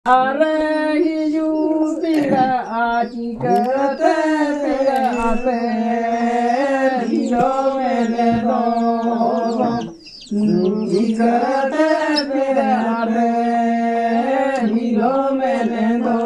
अरे हिजू पीड़ा आजी करते पीड़ा पे दिलो मैंने दो करते पीड़ा पे दिलो मैंने दो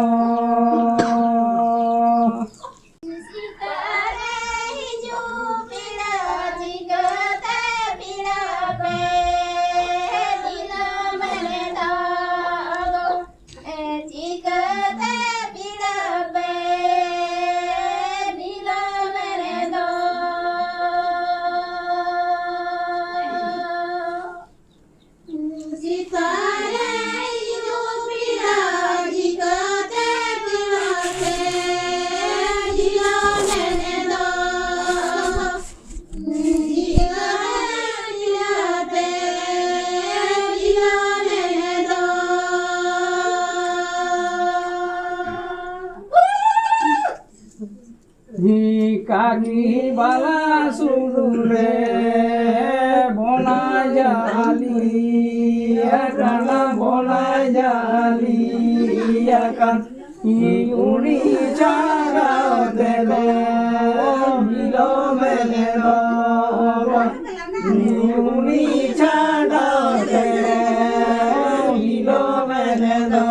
काकी बाला सुरुरे बोना जाली काना बोना जाली कान उड़ी चारा दे दो मिलो मैंने दो उड़ी चारा दे मिलो मैंने दो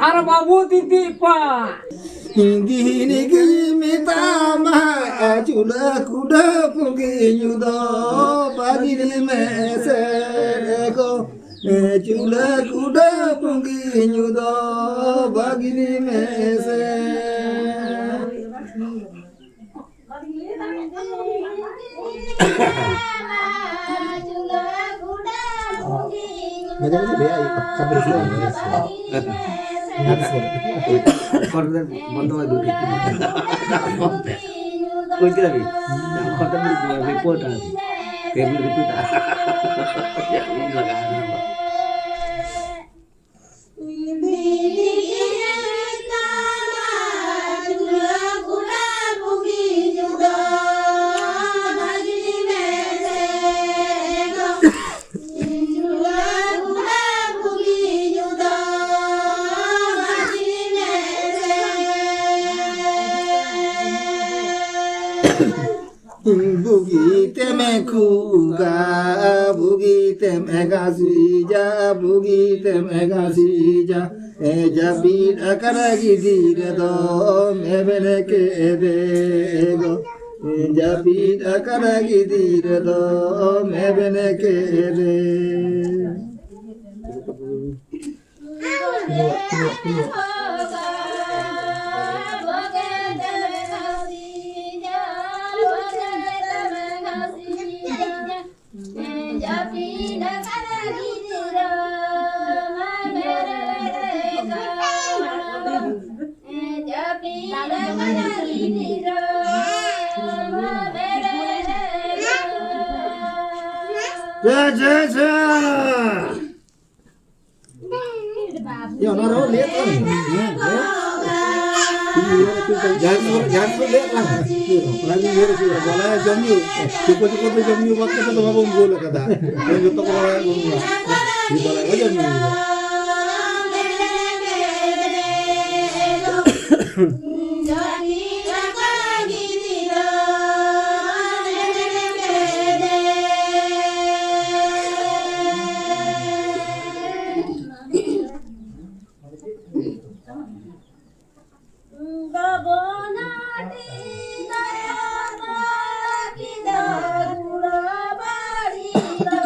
Arab Abu Titi Pak Gini gini tama Chula kuda pungi nyudo Pagi di meseko Chula kuda pungi nyudo Pagi di meseko Macam ni dia kabar semua. Korban bantu lagi. Kau itu lagi. Korban itu report lagi. Table report. Ya ini lagi. Bugi teme kuga, bugi teme gasija, bugi teme gasija. Jabi akaragi dire do, mebele ke dego. Jabi akaragi dire do, mebele ke de. Ya, naro lihat kan? Jangan lihat lah. Lagi lihat sih. Kalau jamnya, cukup jamnya waktu itu mabung bola kata. Yang itu orang bola. Di bola aja jamnya. Bye.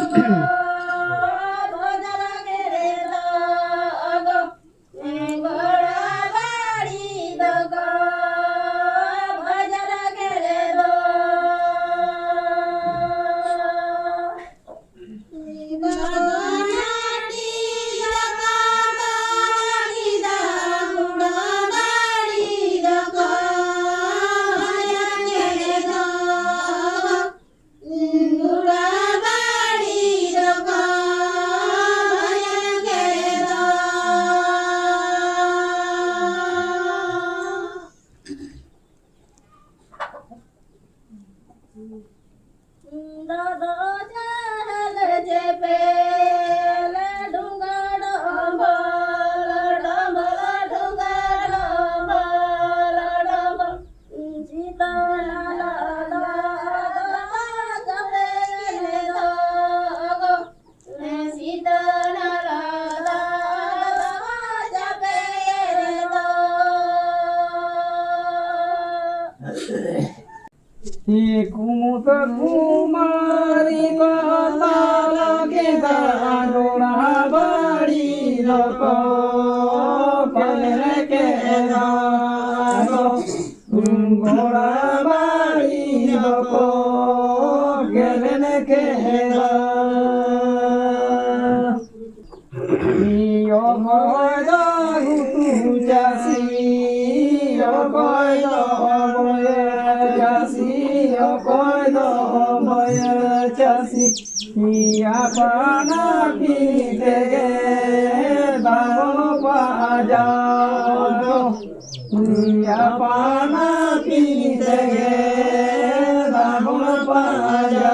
कुमुद कुमारी कला के दाडोरा बड़ी लोक पले के घोड़ा बड़ी लोक गेले के पाना पीते दामो पाजा पाना पीते दामो पाजा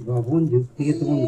Babun juga teman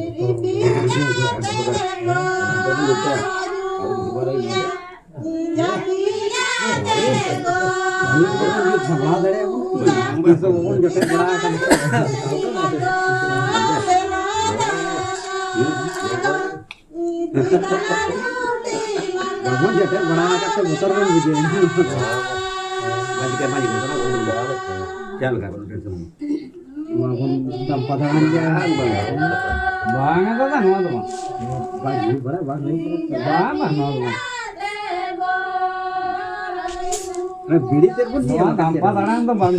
Bilik pun dia tanpa tangan tu bang.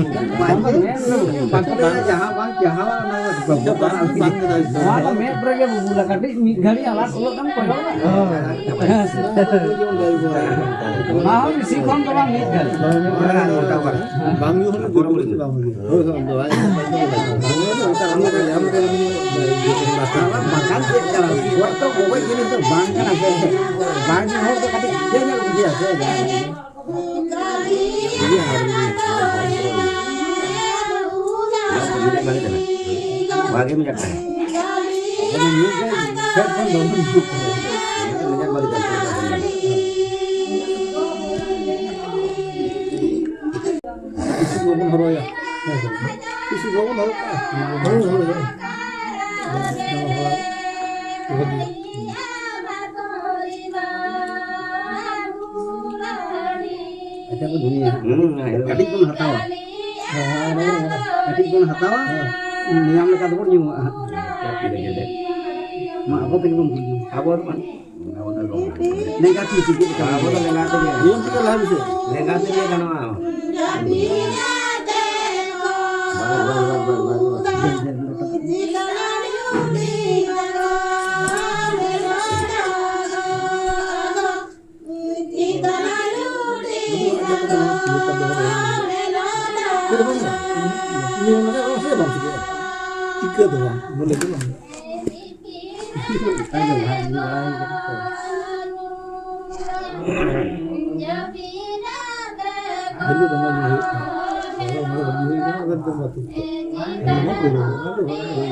Jahang bang jahang na met berage bula kati gari alat ulok kan koyo. Nah isi kon to bang met gari. Bang yu hon guru bang. Makan cara buat to gobai gini to bang kan apa. Bang ni hor to kati dia nya dia saya. Ini hari ini bagi minyak teh. Kalau minyak saya kan belum cukup. Minyak bagi teh. Isi gabung haroya. Isi gabung haroya. Haroya. Apa dunia? Katik pun hatawa. Katik pun hatawa. Niam lekat pun nyu. Ma apa pengen bunyi? Apa teman? Negatif sikit kan. Apa tu negatif dia? Yang kita lalu tu. Negatif dia kan apa? Ini mana orang saya bang tiga. Tiga tuh bang, boleh tuh bang. Ayo lah. Dulu teman ini, orang mau beli kan tempat itu. Ini mau beli, orang mau beli.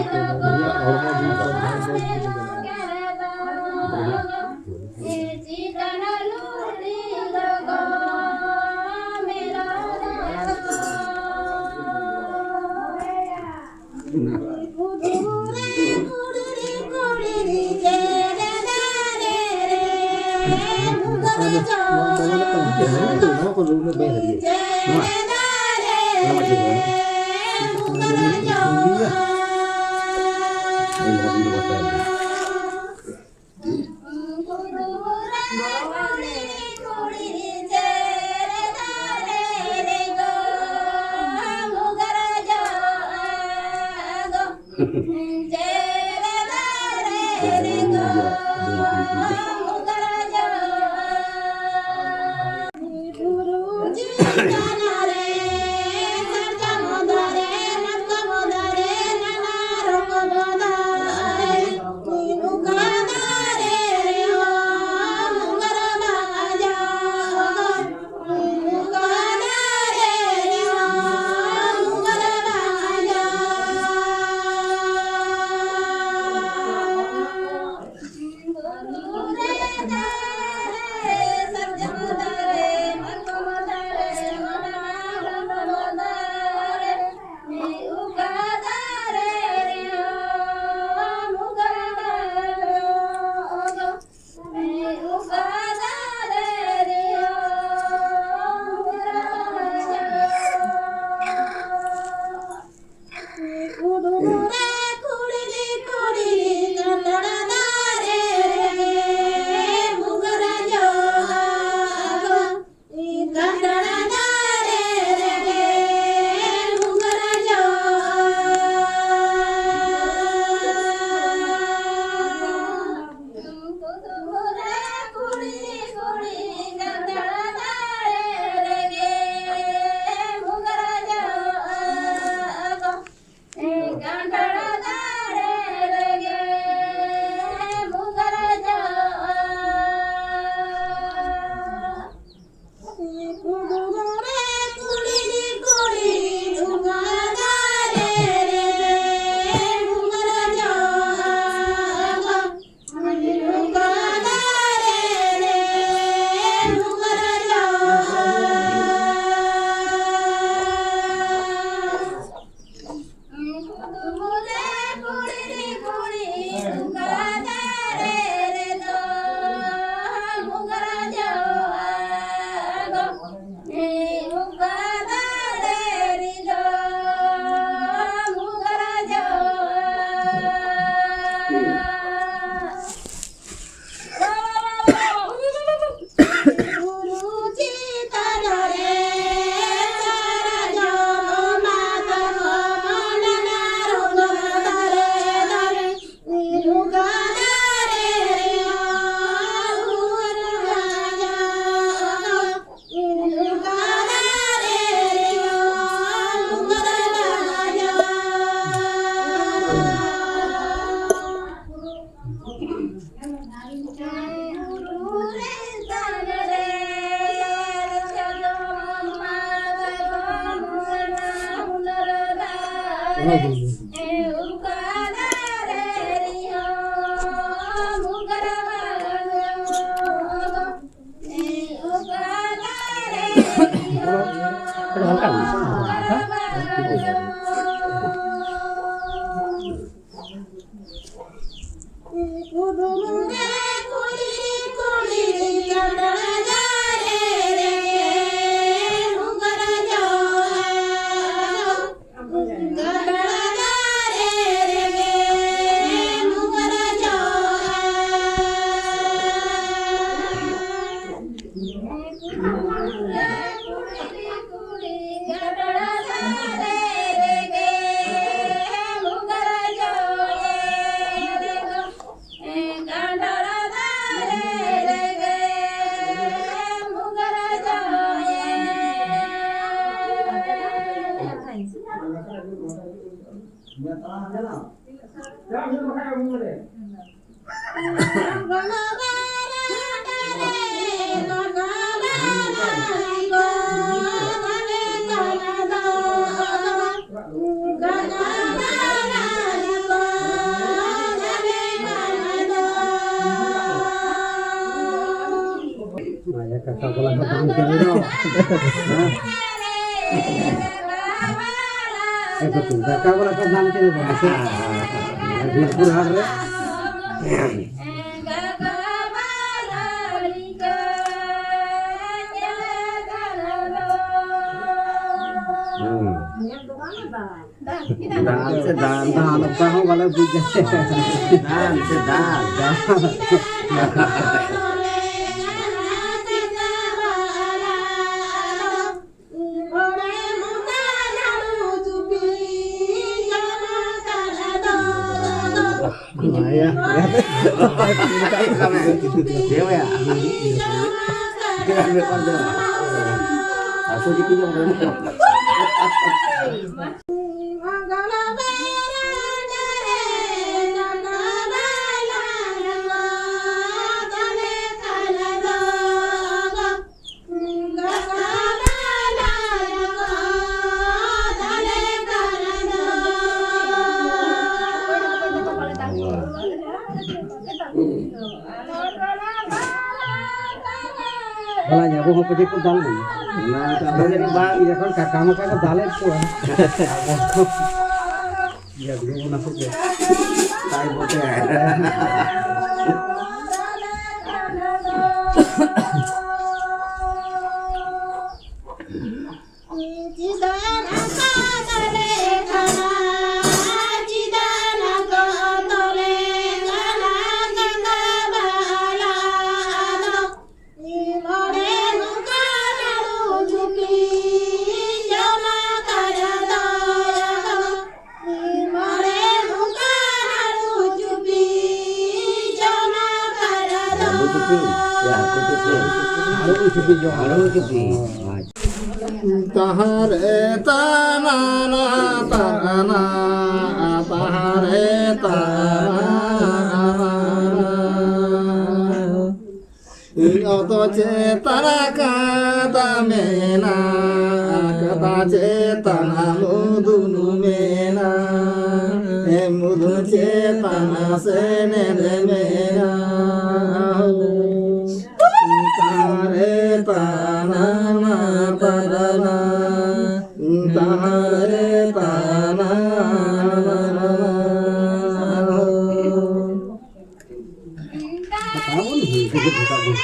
Kakak bola ketang kiri dong. Betul. Kakak bola ketang kiri dong. Di purhar ya. Dan apa kalau bijak? Dan sedang. Ya, dewa ya. Kita ambil order. Aku dipinjam dulu. Balanya aku mau pergi ke dalam. Nah, kalau jadi bang, ya kan kakak mau kan dalam tuh. Ya dulu mau masuk ya. Tai bote. Tahare tanana tanana tahare tanana ioto cetana kata mena kata cetana mudunu mena mudunu cetana sene mena tahare tanana tanana tahare tanana kamu nih sedikit buka buku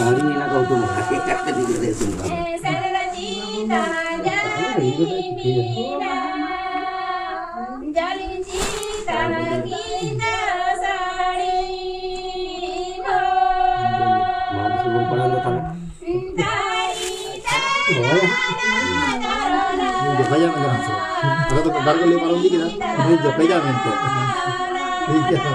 hari ini nak kau tu hakikat tadi dia sembah. Jopaya nggak masuk. Kalau tu baru kali malam ni kita, ini jopaya mente. Iya.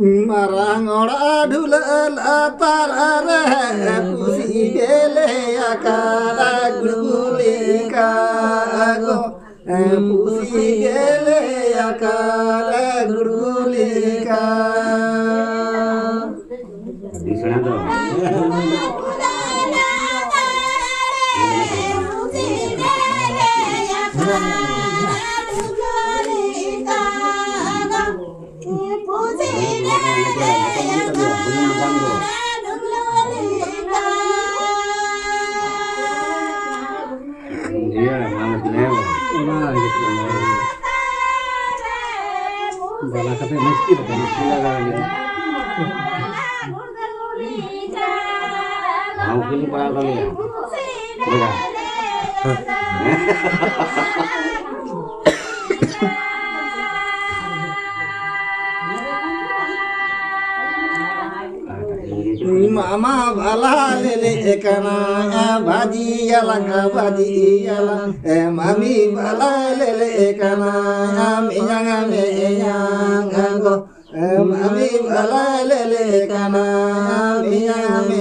marang ora dulel atar are pusi dele akara gulgulika go pusi dele akara gulgulika di sana tuh iya mama bilang bala kata miskin lagi mau kini pada kali ya udah mama bala lele kana baji yalang mami bala lele kana minyang go mami bala lele kana minyang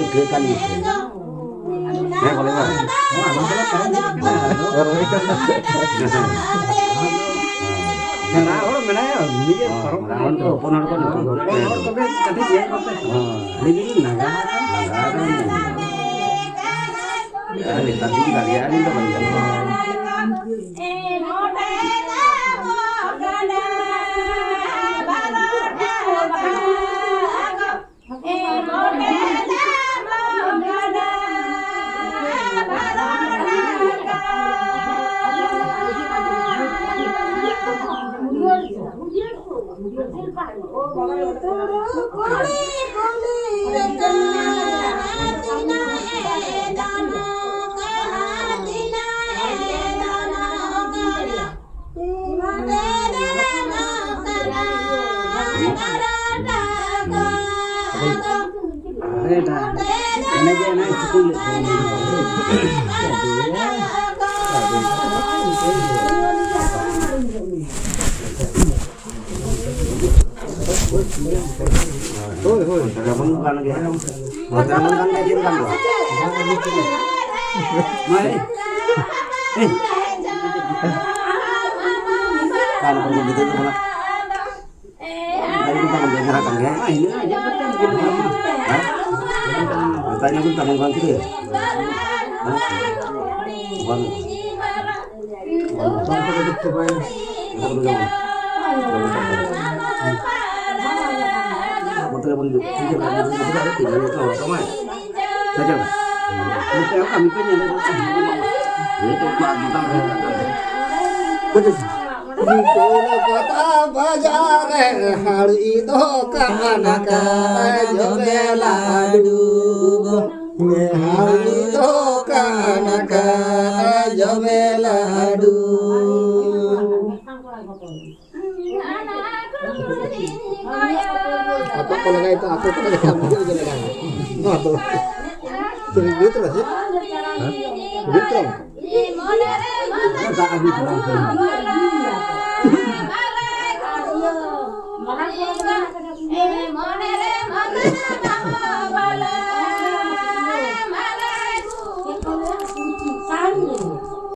ke kali itu ya boleh kan nah orang mana ya ini orang tuh ponar tapi kata dia ini naga ya ini tadi kalian itu banyak tanya pun tangan gitu ya. Bang. Kota bajar hari itu kanaka jogela dugo hari itu kanaka jogela apa kalau nggak itu aku tuh kayak kamu gitu kan? Nggak tuh, sering gitu lah sih, gitu. Tak habis terang. Mone re